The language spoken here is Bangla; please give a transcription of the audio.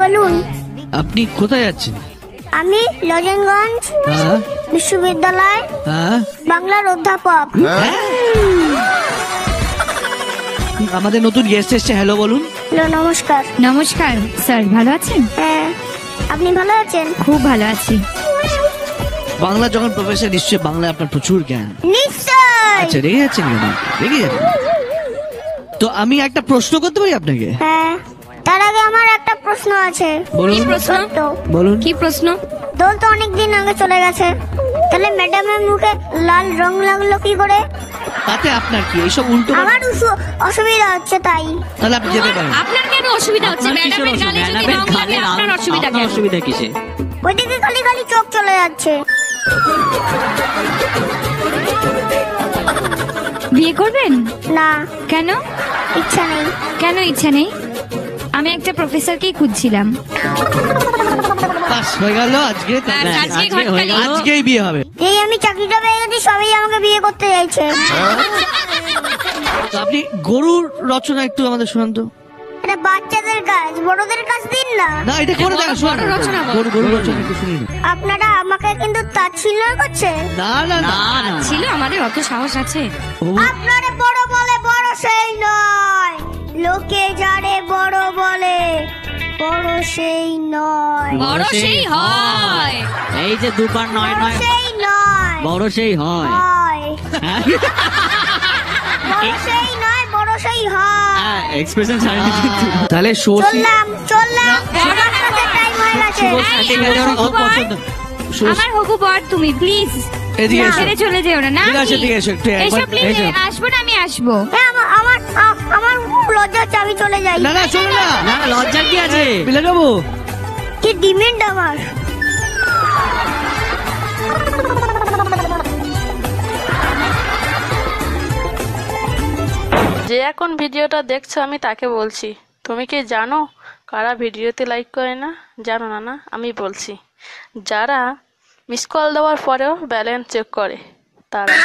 বলুন। আপনি কোথায় যাচ্ছেন? আমি লজেনগঞ্জ বিশ্ববিদ্যালয় বাংলার অধ্যাপক। আমাদের নতুন গেস্ট এসেছে, হ্যালো বলুন। হ্যালো, নমস্কার। নমস্কার স্যার, ভালো আছেন? হ্যাঁ, আপনি ভালো আছেন? খুব ভালো আছি। বাংলা যখন প্রফেসর, নিশ্চয়ই বাংলায় আপনার প্রচুর জ্ঞান। নিশ্চয়। আচ্ছা, রেগে যাচ্ছেন কেন? রেগে যাচ্ছেন তো আমি একটা প্রশ্ন করতে পারি আপনাকে? হ্যাঁ, তার আগে আমার একটা প্রশ্ন আছে। বলুন। প্রশ্ন? বলুন। কি প্রশ্ন? দোল তো অনেকদিন আগে চলে গেছে, তাহলে ম্যাডামের মুখে লাল রং লাগলো কি করে? তাতে আপনার কি? এইসব উল্টো আমার অসুবিধা হচ্ছে তাই। তাহলে আপনি যেতে পারেন। আপনার কেন অসুবিধা হচ্ছে? ম্যাডামের গালে যদি রং লাগে আপনার অসুবিধা কেন? অসুবিধা কিসে? ওইদিকে খালি খালি চোখ চলে যাচ্ছে। বিয়ে করবেন? না, কেন? ইচ্ছা নেই। কেন ইচ্ছা নেই? আমি একটা প্রফেসরকেই খুঁজছিলাম। বাস হয়ে গেল আজকে। আজকেই বিয়ে হবে। এই আমি চাকরিটা পেয়ে গেছি, সবাই আমাকে বিয়ে করতে চাইছে। তো আপনি গরুর রচনা একটু আমাদের শোনান তো। এটা বাচ্চাদের কাজ, বড়দের কাজ দিন না। না, এটা করে দেখা শোনান। রচনা বল। গরুর রচনা একটু শুনি না। আপনারা আমাকে কিন্তু তাচ্ছিল্য করছে। না না না ছিল, আমাদের অত সাহস আছে? আপনারে বড় বলে বড় সেই নয়, লোকে যারে বড় বলে বড় সেই নয়। বড় সেই হয়। এই যে দুবার নয় বড় নয়, সেই নয়, বড় সেই হয়। হয়। বড় সেই নয়, বড় সেই হয়। এক্সপ্রেশন ছাড়েনি কিন্তু। তাহলে চললাম আমার কাছে টাইম হয়ে গেছে। আমার হবু বর তুমি, প্লিজ এদিকে এসো। ছেড়ে চলে যেও না। না ঠিক আছে, ঠিক আছে, একটু একবার এসো প্লিজ। এসো। আসবো না, আমি আসবো। হ্যাঁ, আমার খুব লজ্জা হচ্ছে, আমি চলে যাই। না না, চলো না। না না, লজ্জার কি আছে? বিলে যাবো। কি ডিমেন্ড আমার। যে এখন ভিডিওটা দেখছো আমি তাকে বলছি, তুমি কি জানো কারা ভিডিওতে লাইক করে না? জানো না? না, আমি বলছি, যারা মিস কল দেওয়ার পরেও ব্যালেন্স চেক করে তারা।